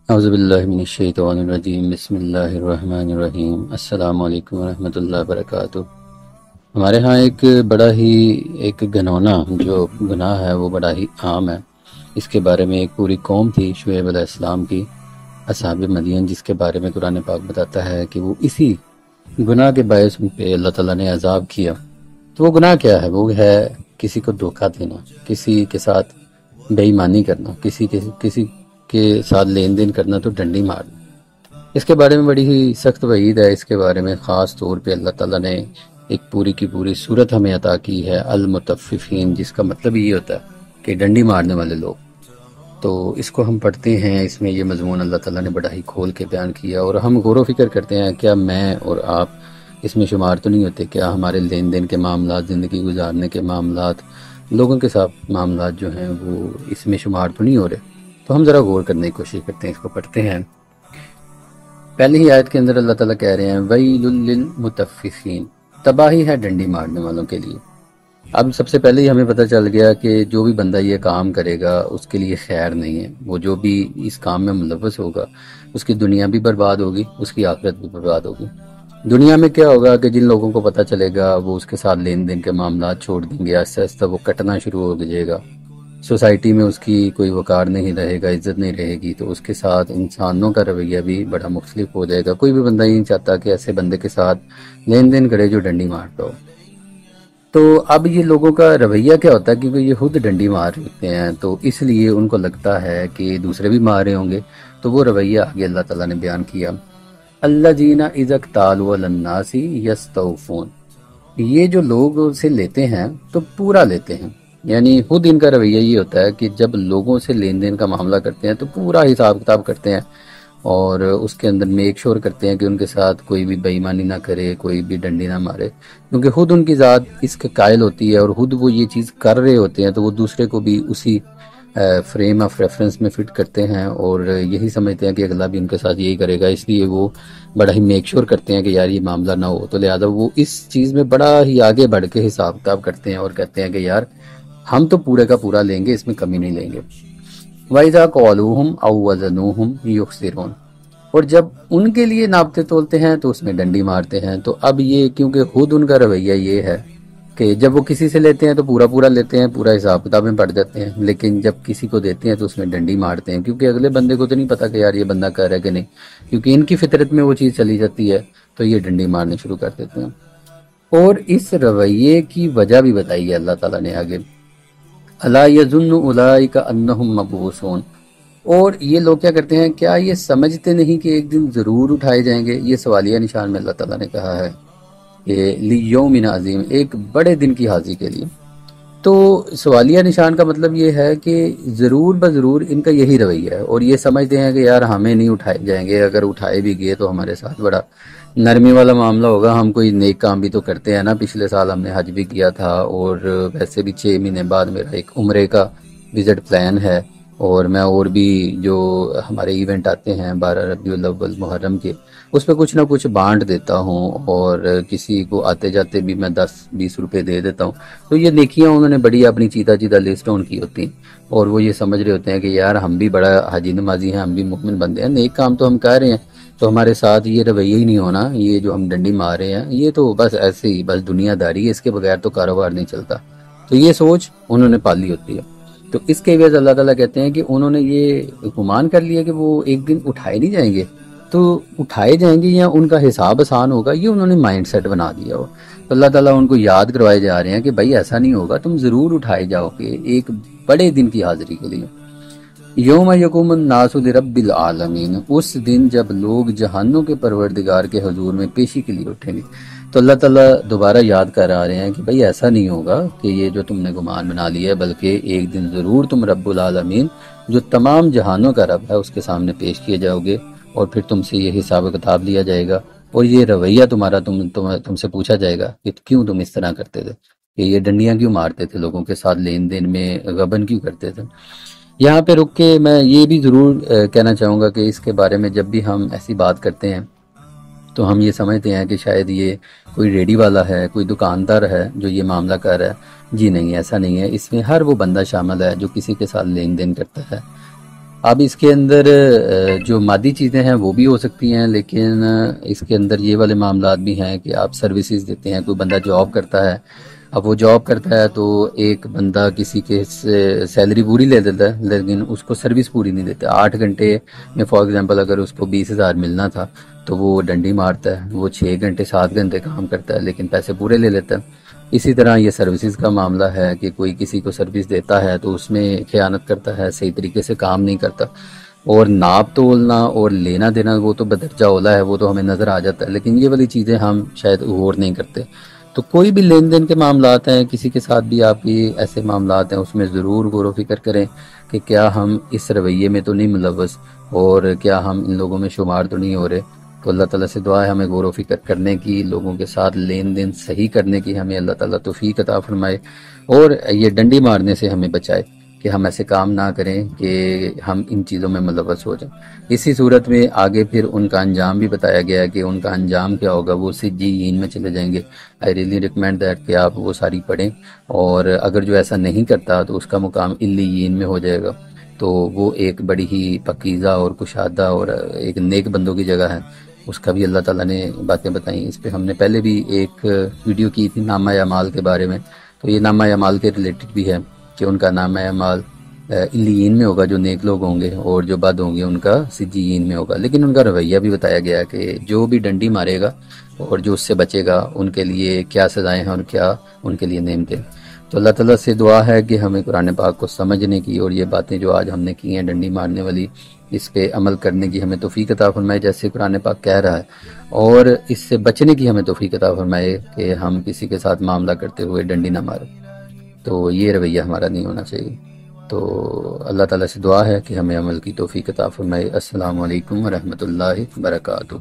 اعوذ باللہ من الشیطان الرجیم، بسم اللہ الرحمن الرحیم۔ السلام علیکم ورحمۃ اللہ وبرکاتہ۔ ہمارے ہاں ایک گھنونا جو گناہ ہے وہ بڑا ہی عام ہے۔ اس کے بارے میں ایک پوری قوم تھی شعیب علیہ السلام کی، اصحاب مدین، جس کے بارے میں قرآن پاک بتاتا ہے کہ وہ اسی گناہ کے باعث ان پہ اللہ تعالیٰ نے عذاب کیا۔ تو وہ گناہ کیا ہے؟ وہ ہے کسی کو دھوکہ دینا، کسی کے ساتھ بے ایمانی کرنا، کسی کے ساتھ لین دین کرنا، تو ڈنڈی مارنا۔ اس کے بارے میں بڑی ہی سخت وعید ہے۔ اس کے بارے میں خاص طور پہ اللہ تعالیٰ نے ایک پوری کی پوری صورت ہمیں عطا کی ہے، المطففین، جس کا مطلب یہ ہوتا ہے کہ ڈنڈی مارنے والے لوگ۔ تو اس کو ہم پڑھتے ہیں، اس میں یہ مضمون اللہ تعالیٰ نے بڑا ہی کھول کے بیان کیا، اور ہم غور و فکر کرتے ہیں کیا میں اور آپ اس میں شمار تو نہیں ہوتے؟ کیا ہمارے لین دین کے معاملات، زندگی گزارنے کے معاملات، لوگوں کے ساتھ معاملات جو ہیں وہ اس میں شمار تو نہیں ہو رہے؟ تو ہم ذرا غور کرنے کی کوشش کرتے ہیں، اس کو پڑھتے ہیں۔ پہلی ہی آیت کے اندر اللہ تعالیٰ کہہ رہے ہیں وَيْلٌ لِّلْمُطَفِّفِينَ، تباہی ہے ڈنڈی مارنے والوں کے لیے۔ اب سب سے پہلے ہی ہمیں پتہ چل گیا کہ جو بھی بندہ یہ کام کرے گا اس کے لیے خیر نہیں ہے۔ وہ جو بھی اس کام میں ملوث ہوگا اس کی دنیا بھی برباد ہوگی، اس کی آخرت بھی برباد ہوگی۔ دنیا میں کیا ہوگا کہ جن لوگوں کو پتہ چلے گا وہ اس کے ساتھ لین دین کے معاملات چھوڑ دیں گے، آہستہ آہستہ وہ کٹنا شروع ہو جائے گا۔ سوسائٹی میں اس کی کوئی وقار نہیں رہے گا، عزت نہیں رہے گی، تو اس کے ساتھ انسانوں کا رویہ بھی بڑا مختلف ہو جائے گا۔ کوئی بھی بندہ یہ نہیں چاہتا کہ ایسے بندے کے ساتھ لین دین کرے جو ڈنڈی مارتا ہو۔ تو اب یہ لوگوں کا رویہ کیا ہوتا ہے؟ کیونکہ یہ خود ڈنڈی مار رہتے ہیں تو اس لیے ان کو لگتا ہے کہ دوسرے بھی مار رہے ہوں گے، تو وہ رویہ آگے اللہ تعالیٰ نے بیان کیا۔ الذین اذا اکتالوا علی الناس یستوفون، یہ جو لوگ اسے لیتے ہیں تو پورا لیتے ہیں، یعنی خود ان کا رویہ یہ ہوتا ہے کہ جب لوگوں سے لین دین کا معاملہ کرتے ہیں تو پورا حساب کتاب کرتے ہیں، اور اس کے اندر میک شور کرتے ہیں کہ ان کے ساتھ کوئی بھی بے ایمانی نہ کرے، کوئی بھی ڈنڈی نہ مارے، کیونکہ خود ان کی ذات اس کے قائل ہوتی ہے اور خود وہ یہ چیز کر رہے ہوتے ہیں، تو وہ دوسرے کو بھی اسی فریم آف ریفرنس میں فٹ کرتے ہیں اور یہی سمجھتے ہیں کہ اگلا بھی ان کے ساتھ یہی کرے گا، اس لیے وہ بڑا ہی میک شور کرتے ہیں کہ یار یہ معاملہ نہ ہو، تو لہٰذا وہ اس چیز میں بڑا ہی آگے بڑھ کے حساب کتاب کرتے ہیں اور کہتے ہیں کہ یار ہم تو پورے کا پورا لیں گے، اس میں کمی نہیں لیں گے۔ وَإِذَا قَالُوهُمْ أَوْ وَزَنُوهُمْ يُخْسِرُونَ، اور جب ان کے لیے ناپتے تولتے ہیں تو اس میں ڈنڈی مارتے ہیں۔ تو اب یہ کیونکہ خود ان کا رویہ یہ ہے کہ جب وہ کسی سے لیتے ہیں تو پورا پورا لیتے ہیں، پورا حساب کتاب میں پڑ جاتے ہیں، لیکن جب کسی کو دیتے ہیں تو اس میں ڈنڈی مارتے ہیں، کیونکہ اگلے بندے کو تو نہیں پتا کہ یار یہ بندہ کر رہا ہے کہ نہیں، کیونکہ ان کی فطرت میں وہ چیز چلی جاتی ہے، تو یہ ڈنڈی مارنے شروع کر دیتے ہیں۔ اور اس رویے کی وجہ بھی بتائی ہے اللہ تعالیٰ نے آگے، الا یظن اولئک انہم مبعوثون، اور یہ لوگ کیا کرتے ہیں، کیا یہ سمجھتے نہیں کہ ایک دن ضرور اٹھائے جائیں گے؟ یہ سوالیہ نشان میں اللہ تعالیٰ نے کہا ہے کہ لیوم عظیم، ایک بڑے دن کی حاضری کے لیے۔ تو سوالیہ نشان کا مطلب یہ ہے کہ ضرور بضرور ان کا یہی رویہ ہے، اور یہ سمجھتے ہیں کہ یار ہمیں نہیں اٹھائے جائیں گے، اگر اٹھائے بھی گئے تو ہمارے ساتھ بڑا نرمی والا معاملہ ہوگا، ہم کوئی نیک کام بھی تو کرتے ہیں نا، پچھلے سال ہم نے حج بھی کیا تھا، اور ویسے بھی 6 مہینے بعد میرا ایک عمرے کا وزٹ پلان ہے، اور میں اور بھی جو ہمارے ایونٹ آتے ہیں 12 ربیع الاول محرم کے، اس پہ کچھ نہ کچھ بانٹ دیتا ہوں، اور کسی کو آتے جاتے بھی میں 10-20 روپے دے دیتا ہوں۔ تو یہ نیکیاں انہوں نے بڑی اپنی چیدہ چیدہ لسٹ آن کی ہوتی ہیں، اور وہ یہ سمجھ رہے ہوتے ہیں کہ یار ہم بھی بڑا حاجی نمازی ہیں، ہم بھی مومن بندے ہیں، نیک کام تو ہم کر رہے ہیں، تو ہمارے ساتھ یہ رویہ ہی نہیں ہونا، یہ جو ہم ڈنڈی مار رہے ہیں یہ تو بس ایسے ہی، بس دنیا داری ہے، اس کے بغیر تو کاروبار نہیں چلتا۔ تو یہ سوچ انہوں نے پالی ہوتی ہے۔ تو اس کے عوض اللہ تعالیٰ کہتے ہیں کہ انہوں نے یہ گمان کر لیا کہ وہ ایک دن اٹھائے نہیں جائیں گے، تو اٹھائے جائیں گے یا ان کا حساب آسان ہوگا، یہ انہوں نے مائنڈ سیٹ بنا دیا ہو۔ تو اللہ تعالیٰ ان کو یاد کروائے جا رہے ہیں کہ بھائی ایسا نہیں ہوگا، تم ضرور اٹھائے جاؤ گے ایک بڑے دن کی حاضری کے لیے۔ یوم یقوم الناس لرب العالمین، اس دن جب لوگ جہانوں کے پروردگار کے حضور میں پیشی کے لیے اٹھیں گے۔ تو اللہ تعالیٰ دوبارہ یاد کرا رہے ہیں کہ بھئی ایسا نہیں ہوگا کہ یہ جو تم نے گمان بنا لیا ہے، بلکہ ایک دن ضرور تم رب العالمین جو تمام جہانوں کا رب ہے اس کے سامنے پیش کیے جاؤ گے، اور پھر تم سے یہ حساب کتاب لیا جائے گا، اور یہ رویہ تمہارا تم سے پوچھا جائے گا کہ کیوں تم اس طرح کرتے تھے، کہ یہ ڈنڈیاں کیوں مارتے تھے، لوگوں کے ساتھ لین دین میں غبن کیوں کرتے تھے۔ یہاں پہ رک کے میں یہ بھی ضرور کہنا چاہوں گا کہ اس کے بارے میں جب بھی ہم ایسی بات کرتے ہیں تو ہم یہ سمجھتے ہیں کہ شاید یہ کوئی ریڈی والا ہے، کوئی دکاندار ہے جو یہ معاملہ کر رہا ہے۔ جی نہیں، ایسا نہیں ہے، اس میں ہر وہ بندہ شامل ہے جو کسی کے ساتھ لین دین کرتا ہے، اب اس کے اندر جو مادی چیزیں ہیں وہ بھی ہو سکتی ہیں، لیکن اس کے اندر یہ والے معاملات بھی ہیں کہ آپ سروسز دیتے ہیں. کوئی بندہ جاب کرتا ہے، اب وہ جاب کرتا ہے تو ایک بندہ کسی کے سیلری پوری لے دیتا ہے لیکن اس کو سروس پوری نہیں دیتا. 8 گھنٹے میں فار ایگزامپل اگر اس کو 20,000 ملنا تھا تو وہ ڈنڈی مارتا ہے، وہ 6 گھنٹے 7 گھنٹے کام کرتا ہے لیکن پیسے پورے لے لیتا ہے. اسی طرح یہ سروسز کا معاملہ ہے کہ کوئی کسی کو سروس دیتا ہے تو اس میں خیانت کرتا ہے، صحیح طریقے سے کام نہیں کرتا. اور ناپ تولنا اور لینا دینا وہ تو بدرجہ اولا ہے، وہ تو ہمیں نظر آ جاتا ہے، لیکن یہ والی چیزیں ہم شاید غور نہیں کرتے. تو کوئی بھی لین دین کے معاملات ہیں، کسی کے ساتھ بھی آپ کی ایسے معاملات ہیں، اس میں ضرور غور و فکر کریں کہ کیا ہم اس رویے میں تو نہیں ملوث اور کیا ہم ان لوگوں میں شمار تو نہیں ہو رہے. تو اللہ تعالیٰ سے دعا ہے ہمیں غور و فکر کرنے کی، لوگوں کے ساتھ لین دین صحیح کرنے کی ہمیں اللہ تعالیٰ توفیق عطا فرمائے، اور یہ ڈنڈی مارنے سے ہمیں بچائے کہ ہم ایسے کام نہ کریں کہ ہم ان چیزوں میں ملوث ہو جائیں. اسی صورت میں آگے پھر ان کا انجام بھی بتایا گیا ہے کہ ان کا انجام کیا ہوگا، وہ سجین میں چلے جائیں گے. آئی ریئلی ریکمینڈ دیٹ کہ آپ وہ ساری پڑھیں، اور اگر جو ایسا نہیں کرتا تو اس کا مقام علیین میں ہو جائے گا. تو وہ ایک بڑی ہی پکیزہ اور کشادہ اور ایک نیک بندوں کی جگہ ہے، اس کا بھی اللہ تعالیٰ نے باتیں بتائیں. اس پہ ہم نے پہلے بھی ایک ویڈیو کی تھی نامہ اعمال کے بارے میں، تو یہ نامہ اعمال کے ریلیٹڈ بھی ہے کہ ان کا نامہ اعمال علیین میں ہوگا جو نیک لوگ ہوں گے، اور جو بد ہوں گے ان کا سجین میں ہوگا. لیکن ان کا رویہ بھی بتایا گیا ہے کہ جو بھی ڈنڈی مارے گا اور جو اس سے بچے گا ان کے لیے کیا سزائیں ہیں اور کیا ان کے لیے نعمتیں. تو اللہ تعالیٰ سے دعا ہے کہ ہمیں قرآن پاک کو سمجھنے کی اور یہ باتیں جو آج ہم نے کی ہیں ڈنڈی مارنے والی، اس پہ عمل کرنے کی ہمیں توفیق عطا فرمائے جیسے قرآن پاک کہہ رہا ہے، اور اس سے بچنے کی ہمیں توفیق عطا فرمائے کہ ہم کسی کے ساتھ معاملہ کرتے ہوئے ڈنڈی نہ ماریں. تو یہ رویہ ہمارا نہیں ہونا چاہیے. تو اللہ تعالیٰ سے دعا ہے کہ ہمیں عمل کی توفیق عطا فرمائے. السلام علیکم ورحمۃ اللہ وبرکاتہ.